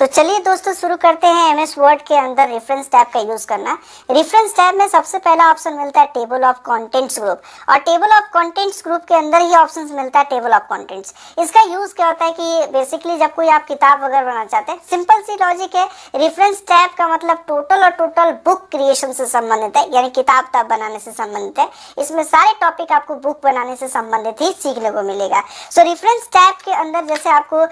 तो चलिए दोस्तों शुरू करते हैं एमएस वर्ड के अंदर रेफरेंस टैब का यूज करना। रेफरेंस टैब में सबसे पहला ऑप्शन मिलता है टेबल ऑफ कंटेंट्स ग्रुप, और टेबल ऑफ कंटेंट्स ग्रुप के अंदर ही ऑप्शंस मिलता है टेबल ऑफ कंटेंट्स। इसका यूज क्या होता है कि बेसिकली जब कोई आप किताब वगैरह बनाना चाहते हैं, सिंपल सी लॉजिक है। रेफरेंस टैब का मतलब टोटल बुक क्रिएशन से संबंधित है, यानी किताब तब बनाने से संबंधित है। इसमें सारे टॉपिक आपको बुक बनाने से संबंधित ही सीखने को मिलेगा। सो रेफरेंस टैब के अंदर जैसे आपको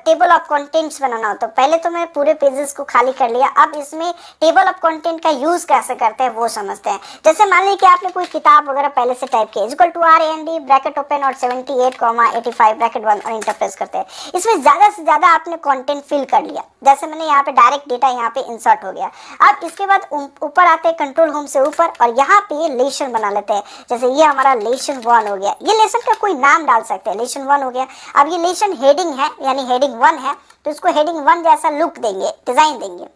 टेबल ऑफ कंटेंट्स बनाना हो, तो पहले तो मैंने पूरे पेजेस को खाली कर लिया। अब इसमें टेबल ऑफ कंटेंट का यूज कैसे करते हैं वो समझते हैं। जैसे मान लीजिए कि आपने कोई किताब वगैरह पहले से टाइप की, equal to RAND bracket open और 78,85 ब्रैकेट बंद और इंटर प्रेस करते हैं। इसमें ज्यादा से ज्यादा आपने कंटेंट फिल कर लिया। जैसे मैंने यहाँ पे डायरेक्ट डेटा यहाँ पे इंसर्ट हो गया। अब इसके बाद ऊपर आते हैं कंट्रोल होम से ऊपर, और यहाँ पे लेसन बना लेते हैं। जैसे ये हमारा लेसन 1 हो गया। ये लेसन का कोई नाम डाल सकते हैं, लेसन 1 हो गया। अब ये लेसन हेडिंग है, यानी हेडिंग 1 है, तो इसको हेडिंग 1 जैसा लुक देंगे, डिजाइन देंगे।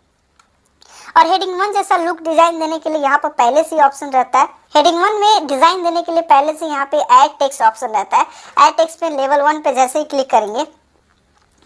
और हेडिंग 1 जैसा लुक डिजाइन देने के लिए यहाँ पर पहले से ऑप्शन रहता है। हेडिंग 1 में डिजाइन देने के लिए पहले से यहाँ पे ऐड टेक्स्ट ऑप्शन रहता है। ऐड टेक्स्ट पे लेवल 1 पे जैसे ही क्लिक करेंगे,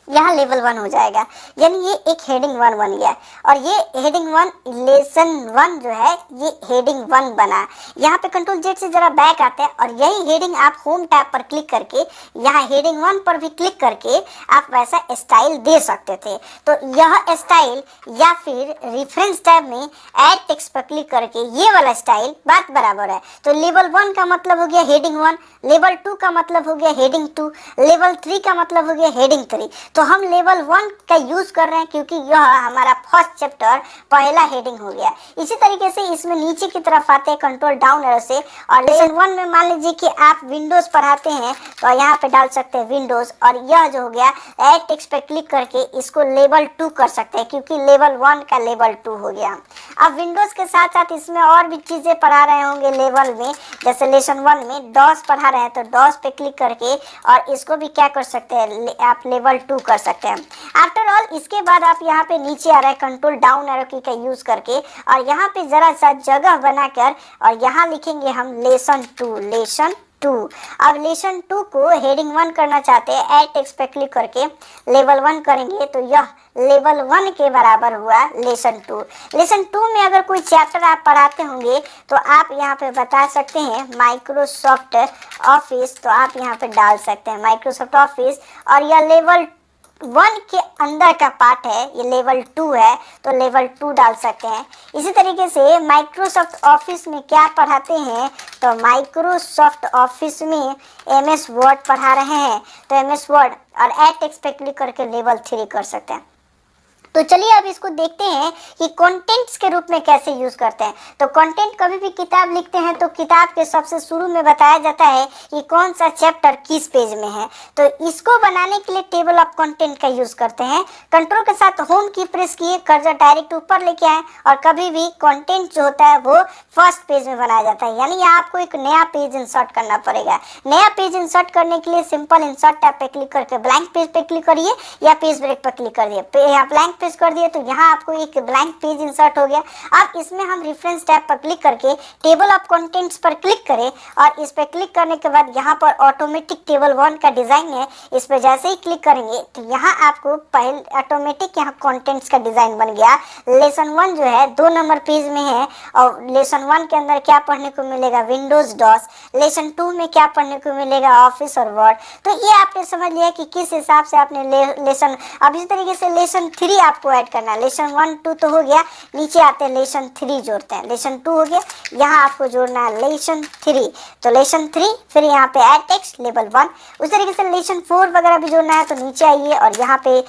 यहाँ लेवल 1 हो जाएगा, यानी ये एक हेडिंग 1 बन गया। और ये हेडिंग 1 लेसन 1 जो है ये हेडिंग 1 बना। यहाँ पे कंट्रोल जेड से जरा बैक आते हैं, और यही हेडिंग आप होम टैब पर क्लिक करके यहाँ हेडिंग 1 पर भी क्लिक करके आप वैसा स्टाइल दे सकते थे। तो यह स्टाइल, या फिर रेफरेंस टैब में ऐड टेक्स्ट पर क्लिक करके ये वाला स्टाइल, बात बराबर है। तो लेवल 1 का मतलब हो गया हेडिंग 1, लेवल 2 का मतलब हो गया हेडिंग 2, लेवल 3 का मतलब हो गया हेडिंग 3। तो हम लेवल 1 का यूज कर रहे हैं क्योंकि यह हमारा फर्स्ट चैप्टर पहला हेडिंग हो गया। इसी तरीके से इसमें नीचे की तरफ आते हैं कंट्रोल डाउन एरो से, और लेसन 1 में मान लीजिए कि आप विंडोज पढ़ाते हैं तो यहाँ पे डाल सकते हैं विंडोज, और यह जो हो गया ऐड टेक्स्ट पे क्लिक करके इसको लेवल 2 कर सकते हैं क्योंकि लेवल 1 का लेवल 2 हो गया। अब विंडोज के साथ साथ इसमें और भी चीजें पढ़ा रहे होंगे लेवल में, जैसे लेसन 1 में डॉस पढ़ा रहे हैं तो डॉस पे क्लिक करके और इसको भी क्या कर सकते हैं, आप लेवल 2 कर सकते हैं। आफ्टर ऑल इसके बाद आप यहाँ पे नीचे आ रहे हैं कंट्रोल डाउन एरो की का यूज करके, और यहाँ पे जरा सा जगह बनाकर और यहाँ लिखेंगे हम लेसन 2, लेसन 2। अब लेसन 2 को हेडिंग 1 करना चाहते हैं, ऐड टेक्स्ट पे क्लिक करके लेवल 1 करेंगे तो यह लेवल 1 के बराबर हुआ लेसन 2। लेसन 2 में अगर कोई चैप्टर आप पढ़ाते होंगे तो आप यहाँ पे बता सकते हैं माइक्रोसॉफ्ट ऑफिस, तो आप यहाँ पे डाल सकते हैं माइक्रोसॉफ्ट ऑफिस, और यह लेवल 1 के अंदर का पार्ट है, ये लेवल 2 है तो लेवल 2 डाल सकते हैं। इसी तरीके से माइक्रोसॉफ्ट ऑफिस में क्या पढ़ाते हैं, तो माइक्रोसॉफ्ट ऑफिस में एमएस वर्ड पढ़ा रहे हैं तो एमएस वर्ड, और ऐड टेक्स्ट पे क्लिक करके लेवल 3 कर सकते हैं। तो चलिए अब इसको देखते हैं कि कंटेंट्स के रूप में कैसे यूज करते हैं। तो कंटेंट, कभी भी किताब लिखते हैं तो किताब के सबसे शुरू में बताया जाता है कि कौन सा चैप्टर किस पेज में है। तो इसको बनाने के लिए टेबल ऑफ कंटेंट का यूज करते हैं। कंट्रोल के साथ होम की प्रेस किए, कर्सर डायरेक्ट ऊपर लेके आए, और कभी भी कंटेंट जो होता है वो फर्स्ट पेज में बनाया जाता है, यानी यहाँ आपको एक नया पेज इंसर्ट करना पड़ेगा। नया पेज इंसर्ट करने के लिए सिंपल इंसर्ट टैब पे क्लिक करके ब्लैंक पेज पे क्लिक करिए, या पेज ब्रेक पर क्लिक करिए। यहाँ ब्लैंक पेज कर दिए तो यहाँ आपको एक ब्लैंक पेज इंसर्ट हो गया। अब इसमें हम रेफरेंस टैब पर क्लिक करके टेबल ऑफ कंटेंट्स पर क्लिक करें, और इस पर क्लिक करने के बाद यहाँ पर ऑटोमेटिक टेबल 1 का डिजाइन है, इस पर जैसे ही क्लिक करेंगे तो यहाँ आपको पहले ऑटोमेटिक यहाँ कंटेंट्स का डिजाइन बन गया। लेसन 1 जो है 2 नंबर पेज में है, और लेसन 1 के अंदर क्या पढ़ने को मिलेगा, विंडोज डॉस। लेसन 2 में क्या पढ़ने को मिलेगा, ऑफिस और वर्ड। तो ये आपने समझ लिया कि किस हिसाब से आपने लेसन। अब इसी तरीके से लेसन 3 आपको ऐड करना। लेसन 1 2 तो हो गया, नीचे आते हैं लेसन 3 जोड़ते हैं। लेसन 2 हो गया, यहाँ आपको जोड़ना है लेसन 3, तो लेसन 3, फिर यहाँ पे ऐड टेक्स्ट लेवल 1। उस तरीके से लेसन 4 वगैरह भी जोड़ना है तो नीचे आइए और यहाँ पे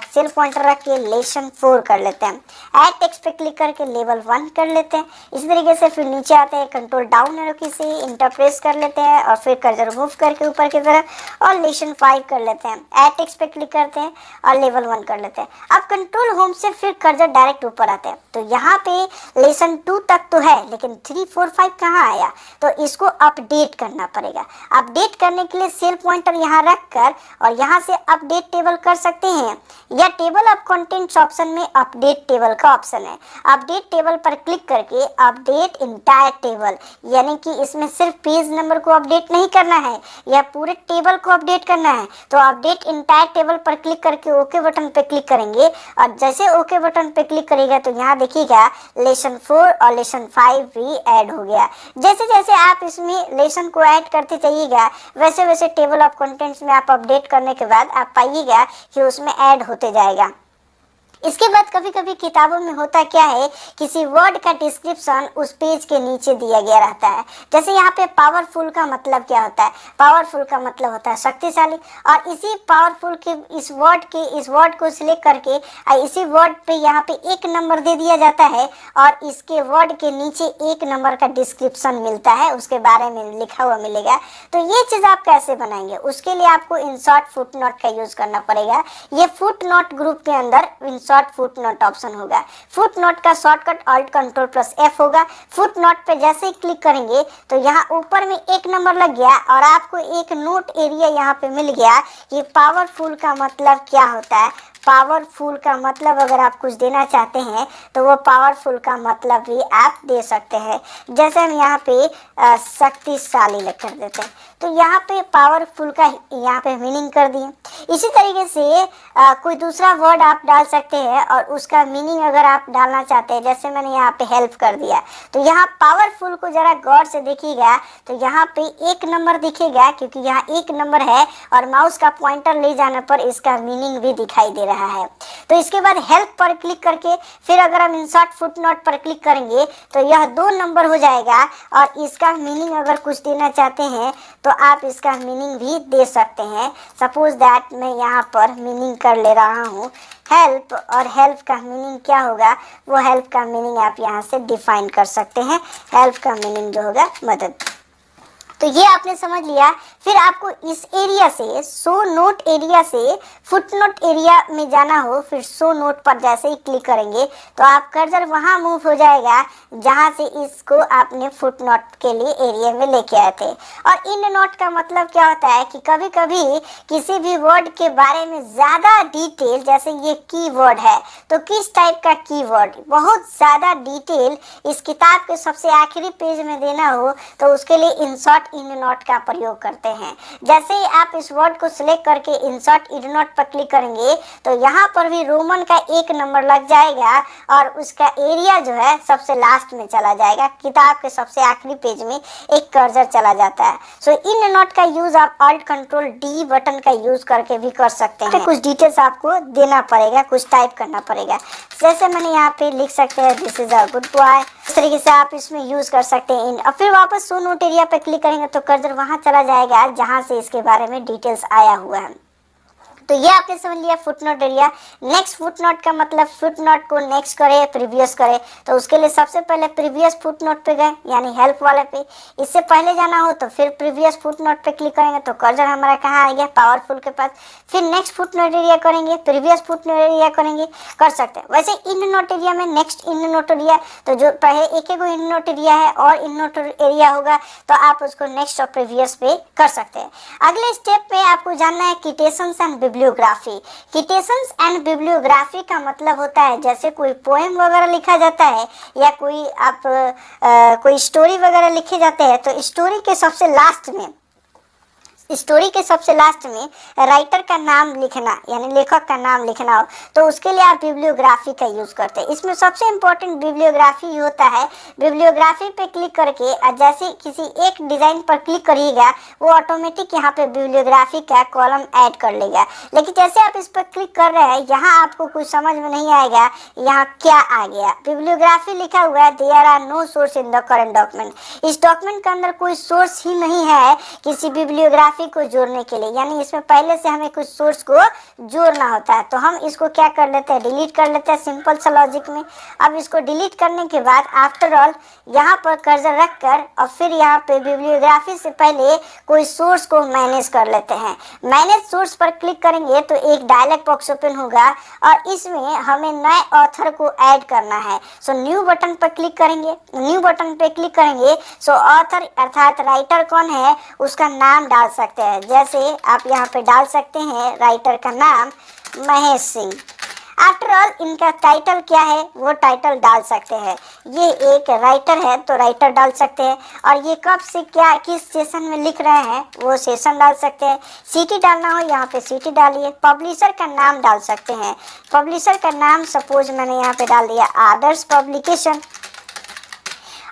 सेल पॉइंटर रख के लेसन 4 कर लेते हैं। ऐड टेक्स्ट पे क्लिक करके लेवल 1 कर लेते हैं। इसी तरीके से फिर नीचे आते हैं कंट्रोल डाउन एरो की से इंटर प्रेस कर लेते हैं, और फिर कर्सर मूव करके ऊपर की तरफ और लेसन 5 कर लेते हैं। ऐड टेक्स्ट पे क्लिक करते हैं और लेवल 1 कर लेते हैं। अब कंट्रोल होम से फिर कर्सर डायरेक्ट ऊपर आते हैं, तो यहाँ पे लेसन 2 तक तो है, लेकिन 3 4 5 कहाँ आया, तो इसको अपडेट करना पड़ेगा। अपडेट करने के लिए सेल पॉइंटर यहाँ रखकर और यहाँ से अपडेट टेबल कर सकते हैं, या टेबल ऑफ कंटेंट्स ऑप्शन में अपडेट टेबल का ऑप्शन है। अपडेट टेबल पर क्लिक करके अपडेट इंटायर टेबल, यानी कि इसमें सिर्फ पेज नंबर को अपडेट नहीं करना है या पूरे टेबल को अपडेट करना है। तो अपडेट इंटायर टेबल पर क्लिक करके ओके बटन पे क्लिक करेंगे और जैसे ओके बटन पे क्लिक करिएगा तो यहाँ देखिएगा लेसन 4 और लेसन 5 भी ऐड हो गया। जैसे जैसे आप इसमें लेसन को ऐड करते जाइएगा वैसे वैसे टेबल ऑफ कंटेंट्स में आप अपडेट करने के बाद आप पाइएगा कि उसमें ऐड होते जाएगा। इसके बाद कभी कभी किताबों में होता क्या है, किसी वर्ड का डिस्क्रिप्शन उस पेज के नीचे दिया गया रहता है। जैसे यहाँ पे पावरफुल का मतलब क्या होता है, पावरफुल का मतलब होता है शक्तिशाली, और इसी पावरफुल के इस वर्ड को सिलेक्ट करके इसी वर्ड पे यहाँ पे 1 नंबर दे दिया जाता है और इसके वर्ड के नीचे 1 नंबर का डिस्क्रिप्शन मिलता है, उसके बारे में लिखा हुआ मिलेगा। तो ये चीज आप कैसे बनाएंगे, उसके लिए आपको इंसर्ट फुटनोट का यूज करना पड़ेगा। ये फुटनोट ग्रुप के अंदर शॉर्ट फुटनोट ऑप्शन होगा। फुटनोट का shortcut alt control plus F होगा। फुटनोट पे जैसे ही क्लिक करेंगे तो यहाँ ऊपर में 1 नंबर लग गया और आपको एक नोट एरिया यहाँ पे मिल गया कि पावरफुल का मतलब क्या होता है। पावरफुल का मतलब अगर आप कुछ देना चाहते हैं तो वो पावरफुल का मतलब भी आप दे सकते हैं। जैसे हम यहाँ पे शक्तिशाली लिख कर देते हैं तो यहाँ पे पावरफुल का यहाँ पे मीनिंग कर दिए। इसी तरीके से कोई दूसरा वर्ड आप डाल सकते हैं और उसका मीनिंग अगर आप डालना चाहते हैं, जैसे मैंने यहाँ पे हेल्प कर दिया तो यहाँ पावरफुल को जरा गौर से देखिएगा तो यहाँ पे 1 नंबर दिखेगा क्योंकि यहाँ 1 नंबर है और माउस का पॉइंटर ले जाने पर इसका मीनिंग भी दिखाई दे रहा है। तो इसके बाद हेल्प पर क्लिक करके फिर अगर हम इंसर्ट फुटनोट पर क्लिक करेंगे तो यह 2 नंबर हो जाएगा और इसका मीनिंग अगर कुछ देना चाहते हैं तो आप इसका मीनिंग भी दे सकते हैं। सपोज दैट मैं यहाँ पर मीनिंग कर ले रहा हूँ हेल्प, और हेल्प का मीनिंग क्या होगा, वो हेल्प का मीनिंग आप यहाँ से डिफाइन कर सकते हैं। हेल्प का मीनिंग जो होगा मदद। तो ये आपने समझ लिया। फिर आपको इस एरिया से शो नोट एरिया से फुटनोट एरिया में जाना हो, फिर शो नोट पर जैसे ही क्लिक करेंगे तो आप कर्सर वहां मूव हो जाएगा जहां से इसको आपने फुटनोट के लिए एरिया में लेके आए थे। और इन नोट का मतलब क्या होता है कि कभी कभी किसी भी वर्ड के बारे में ज्यादा डिटेल, जैसे ये कीवर्ड है तो किस टाइप का कीवर्ड, बहुत ज्यादा डिटेल इस किताब के सबसे आखिरी पेज में देना हो तो उसके लिए इंसर्ट इन नोट का प्रयोग करते हैं। जैसे ही आप इस वर्ड को सिलेक्ट करके इंसर्ट इन नोट पर क्लिक करेंगे तो यहाँ पर भी रोमन का 1 नंबर लग जाएगा और उसका एरिया जो है सबसे लास्ट में चला जाएगा। किताब के सबसे आखिरी पेज में एक कर्सर चला जाता है। सो इन नोट का यूज आप ऑल्ट कंट्रोल D बटन का यूज करके भी कर सकते हैं। कुछ डिटेल्स आपको देना पड़ेगा, कुछ टाइप करना पड़ेगा। जैसे मैंने यहाँ पे लिख सकते हैं this is a good boy, इस तरीके से आप इसमें यूज कर सकते हैं। और फिर वापस शो नोट एरिया पे क्लिक करेंगे तो कर्सर वहां चला जाएगा जहां से इसके बारे में डिटेल्स आया हुआ है। तो ये आपने समझ लिया फुटनोट एरिया। नेक्स्ट फुटनोट का मतलब फुटनोट को नेक्स्ट करे, प्रीवियस करे, तो उसके लिए सबसे पहले प्रीवियस फुटनोट पे गए यानी हेल्प वाले पे। इससे पहले जाना हो तो फिर प्रीवियस फुटनोट पे क्लिक करेंगे तो कर्सर हमारा कहाँ आ गया, पावरफुल के पास। फिर नेक्स्ट फुटनोट एरिया करेंगे, प्रीवियस फुटनोट एरिया करेंगे, कर सकते हैं। वैसे इन नोट एरिया में नेक्स्ट इन नोट एरिया, तो जो पहले एक इन नोट एरिया है और इन नोट एरिया होगा तो आप उसको नेक्स्ट और प्रीवियस पे कर सकते हैं। अगले स्टेप पे आपको जानना है किटेशंस एंड बिब्लियोग्राफी। किटेशंस एंड बिब्लियोग्राफी का मतलब होता है जैसे कोई पोएम वगैरह लिखा जाता है या कोई आप कोई स्टोरी वगैरह लिखे जाते हैं तो स्टोरी के सबसे लास्ट में राइटर का नाम लिखना यानी लेखक का नाम लिखना हो तो उसके लिए आप बिब्लियोग्राफी का यूज करते हैं। इसमें सबसे इम्पोर्टेंट बिब्लियोग्राफी होता है। बिब्लियोग्राफी पे क्लिक करके जैसे किसी एक डिजाइन पर क्लिक करिएगा वो ऑटोमेटिक यहाँ पे बिब्लियोग्राफी का कॉलम ऐड कर लेगा। लेकिन जैसे आप इस पर क्लिक कर रहे हैं यहाँ आपको कुछ समझ में नहीं आएगा यहाँ क्या आ गया। बिब्लियोग्राफी लिखा हुआ है there are no source in the current document. इस डॉक्यूमेंट के अंदर कोई सोर्स ही नहीं है किसी बिब्लियोग्राफी को जोड़ने के लिए, यानी इसमें पहले से हमें कुछ सोर्स को जोड़ना होता है। तो हम इसको क्या कर लेते हैं, डिलीट कर लेते हैं सिंपल सा लॉजिक में। अब इसको डिलीट करने के बाद आफ्टर ऑल यहाँ पर कर्सर रख कर और फिर यहाँ पे बिब्लियोग्राफी से पहले कोई सोर्स को मैनेज कर लेते हैं। मैनेज सोर्स पर क्लिक करेंगे तो एक डायलॉग बॉक्स ओपन होगा और इसमें हमें नए ऑथर को ऐड करना है। सो न्यू बटन पर क्लिक करेंगे। न्यू बटन पे क्लिक करेंगे सो ऑथर अर्थात राइटर कौन है उसका नाम डाल सकते हैं। जैसे आप यहाँ पे डाल सकते हैं राइटर का नाम महेश सिंह। आफ्टर ऑल इनका टाइटल क्या है वो टाइटल डाल सकते हैं। ये एक राइटर है तो राइटर डाल सकते हैं, और ये कब से क्या किस सेशन में लिख रहे हैं वो सेशन डाल सकते हैं। सिटी डालना हो यहाँ पे सिटी डालिए। पब्लिशर का नाम डाल सकते हैं। पब्लिशर का नाम सपोज मैंने यहाँ पे डाल दिया आदर्श पब्लिकेशन।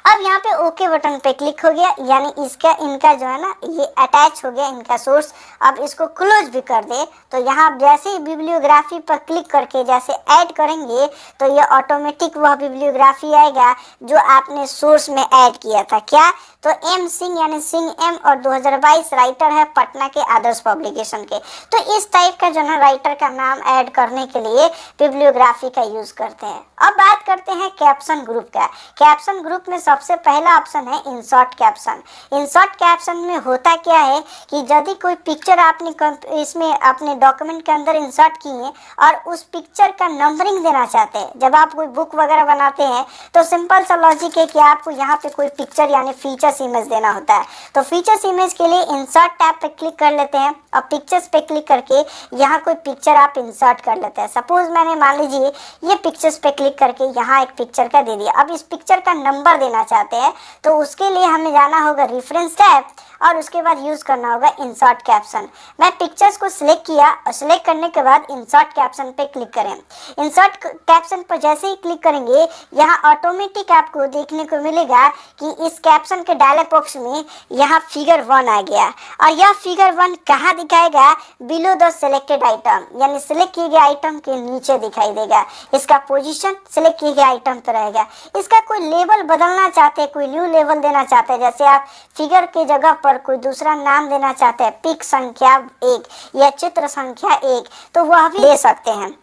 अब यहाँ पे ओके बटन पे क्लिक हो गया, यानी इसका इनका जो है ना ये अटैच हो गया इनका सोर्स। अब इसको क्लोज भी कर दे तो यहाँ जैसे ही बिब्लियोग्राफी पर क्लिक करके जैसे ऐड करेंगे तो ये ऑटोमेटिक वह बिब्लियोग्राफी आएगा जो आपने सोर्स में ऐड किया था। क्या तो एम सिंह यानी सिंह एम और 2022 राइटर है पटना के आदर्श पब्लिकेशन के। तो इस टाइप का जो है राइटर का नाम ऐड करने के लिए बिब्लियोग्राफी का यूज करते हैं। अब बात करते हैं कैप्शन ग्रुप का। कैप्शन ग्रुप में सबसे पहला ऑप्शन है इंसर्ट कैप्शन। इंसर्ट कैप्शन में होता क्या है कि यदि कोई पिक्चर आपने इसमें अपने डॉक्यूमेंट के अंदर इंसर्ट किए और उस पिक्चर का नंबरिंग देना चाहते हैं, जब आप कोई बुक वगैरह बनाते हैं तो सिंपल सा लॉजिक है कि आपको यहाँ पे कोई पिक्चर यानी फीचर्स इमेज देना होता है। तो फीचर्स इमेज के लिए इंसर्ट टैब पे क्लिक कर लेते हैं और पिक्चर्स पे क्लिक करके यहाँ कोई पिक्चर आप इंसर्ट कर लेते हैं। सपोज मैंने मान लीजिए ये पिक्चर्स पे क्लिक करके यहाँ एक पिक्चर का दे दिया। अब इस पिक्चर का नंबर देना चाहते हैं तो उसके लिए हमें जाना होगा रेफरेंस टैब और उसके बाद यूज करना होगा इंसर्ट कैप्शन। मैं पिक्चर्स को सिलेक्ट किया और सिलेक्ट करने के बाद इंसर्ट कैप्शन पे क्लिक करें। इंसर्ट कैप्शन पर जैसे ही क्लिक करेंगे यहाँ ऑटोमेटिक आपको देखने को मिलेगा कि इस कैप्शन के डायलॉग बॉक्स में यहाँ फिगर 1 आ गया, और यह फिगर 1 कहाँ दिखाएगा, बिलो द सिलेक्टेड आइटम, यानी सिलेक्ट किए गए आइटम के नीचे दिखाई देगा। इसका पोजीशन सिलेक्ट किए गए आइटम पर रहेगा। इसका कोई लेवल बदलना चाहते हैं, कोई न्यू लेवल देना चाहते हैं, जैसे आप फिगर के जगह पर कोई दूसरा नाम देना चाहते हैं, पिक संख्या 1 या चित्र संख्या 1, तो वह भी दे सकते हैं।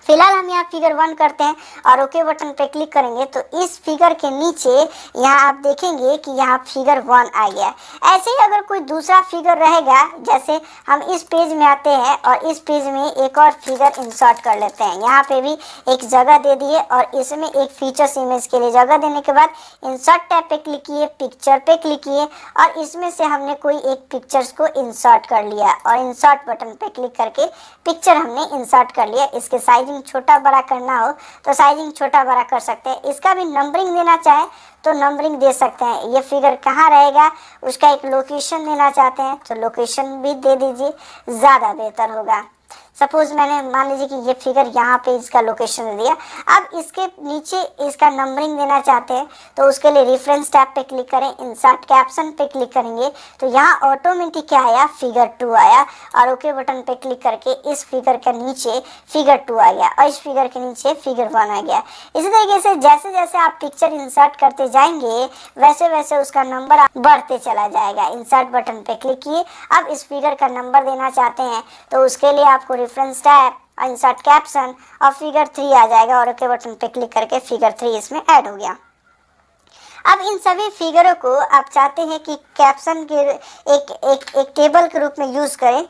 फिलहाल हम यहाँ फिगर 1 करते हैं और ओके बटन पे क्लिक करेंगे तो इस फिगर के नीचे यहाँ आप देखेंगे कि यहाँ फिगर 1 आ गया। ऐसे ही अगर कोई दूसरा फिगर रहेगा, जैसे हम इस पेज में आते हैं और इस पेज में एक और फिगर इंसर्ट कर लेते हैं। यहाँ पे भी एक जगह दे दिए और इसमें एक फीचर्स इमेज के लिए जगह देने के बाद इंसर्ट टैब पे क्लिक किए, पिक्चर पे क्लिक किए और इसमें से हमने कोई एक पिक्चर्स को इंसर्ट कर लिया और इंसर्ट बटन पे क्लिक करके पिक्चर हमने इंसर्ट कर लिया। इसके साइजिंग छोटा बड़ा करना हो तो साइजिंग छोटा बड़ा कर सकते हैं। इसका भी नंबरिंग देना चाहे तो नंबरिंग दे सकते हैं। ये फिगर कहाँ रहेगा उसका एक लोकेशन देना चाहते हैं तो लोकेशन भी दे दीजिए, ज़्यादा बेहतर होगा। सपोज मैंने मान लीजिए कि ये फिगर यहाँ पे इसका लोकेशन दे दिया। अब इसके नीचे इसका नंबरिंग देना चाहते हैं तो उसके लिए रेफरेंस टैब पे क्लिक करें, इंसर्ट कैप्शन पे क्लिक करेंगे तो यहाँ ऑटोमेटिक क्या आया, फिगर 2 आया और ओके बटन पे क्लिक करके इस फिगर के नीचे फिगर 2 आ गया और इस फिगर के नीचे फिगर 1 आ गया। इसी तरीके से जैसे जैसे आप पिक्चर इंसर्ट करते जाएंगे वैसे वैसे उसका नंबर बढ़ते चला जाएगा। इंसर्ट बटन पे क्लिक किए, अब इस फिगर का नंबर देना चाहते हैं तो उसके लिए आपको रेफरेंस टैब, इंसर्ट कैप्शन और फिगर 3 आ जाएगा और ओके बटन पे क्लिक करके फिगर 3 इसमें ऐड हो गया। अब इन सभी फिगरों को आप चाहते हैं कि कैप्शन के एक टेबल के रूप में यूज करें,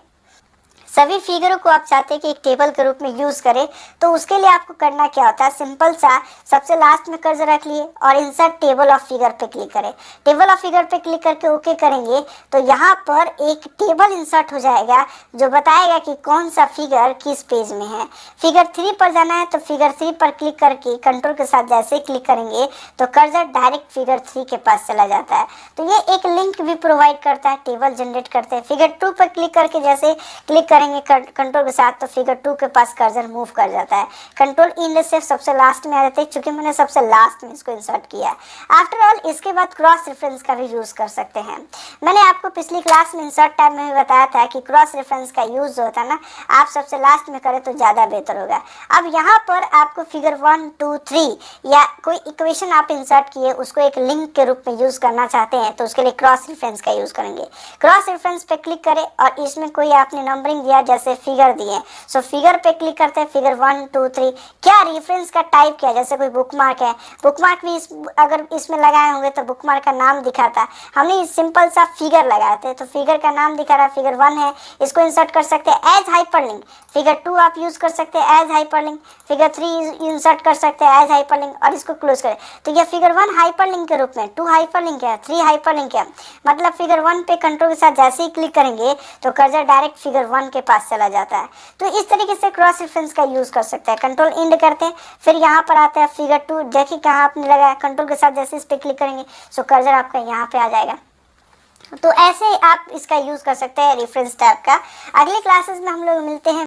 सभी फिगरों को आप चाहते हैं कि एक टेबल के रूप में यूज करें तो उसके लिए आपको करना क्या होता है, सिंपल सा सबसे लास्ट में कर्सर रख लिए और इंसर्ट टेबल ऑफ फिगर पे क्लिक करें। टेबल ऑफ फिगर पे क्लिक करके ओके करेंगे तो यहाँ पर एक टेबल इंसर्ट हो जाएगा जो बताएगा कि कौन सा फिगर किस पेज में है। फिगर 3 पर जाना है तो फिगर 3 पर क्लिक करके कंट्रोल के साथ जैसे क्लिक करेंगे तो कर्सर डायरेक्ट फिगर 3 के पास चला जाता है। तो ये एक लिंक भी प्रोवाइड करता है, टेबल जनरेट करते हैं। फिगर 2 पर क्लिक करके जैसे क्लिक करेंगे कंट्रोल के साथ तो फिगर 2 के पास कर्सर मूव कर जाता है। कंट्रोल इन से सबसे लास्ट में आ जाते हैं, चूंकि मैंने सबसे लास्ट में इसको इंसर्ट किया है। आफ्टर ऑल इसके बाद क्रॉस रेफरेंस का भी यूज कर सकते हैं। मैंने आपको पिछली क्लास में इंसर्ट टैब में भी बताया था कि क्रॉस रेफरेंस का यूज जो होता है ना आप सबसे लास्ट में करें तो ज्यादा बेहतर होगा। अब यहाँ पर आपको फिगर 1, 2, 3 या कोई इक्वेशन आप इंसर्ट किए उसको एक लिंक के रूप में यूज करना चाहते हैं तो उसके लिए क्रॉस रेफरेंस का यूज करेंगे। क्रॉस रेफरेंस पे क्लिक करें और इसमें कोई आपने नंबरिंग दिया जैसे फिगर दिए सो फिगर पे क्लिक करते हैं, फिगर 1, 2, 3 क्या रेफरेंस का टाइप क्या है, जैसे कोई बुकमार्क है, बुकमार्क भी अगर इसमें लगाए होंगे तो बुकमार्क का नाम दिखाता। हमने सिंपल सा फिगर लगाए थे तो फिगर का नाम दिखा रहा है, फिगर 1 है, इसको इंसर्ट कर सकते हैं एज हाइपरलिंक। फिगर 2 आप यूज कर सकते हैं एज हाइपरलिंक, फिगर 3 इंसर्ट कर सकते हैं एज हाइपरलिंक और इसको क्लोज करें तो यह फिगर 1 हाइपरलिंक के रूप में, 2 हाइपरलिंक है, 3 हाइपरलिंक है। मतलब फिगर 1 पे कंट्रोल के साथ जैसे ही क्लिक करेंगे तो कर्सर डायरेक्ट फिगर 1 के पास चला जाता है। तो इस तरीके से क्रॉस रेफरेंस का यूज कर सकते हैं। कंट्रोल इंड करते हैं, फिर यहाँ पर आते हैं फिगर 2, देखिए कहाँ आपने लगाया, कंट्रोल के साथ जैसे इस पर क्लिक करेंगे सो कर्सर आपका यहाँ पे आ जाएगा। तो ऐसे आप इसका यूज कर सकते हैं रेफरेंस टैब का। अगले क्लासेस में हम लोग मिलते हैं।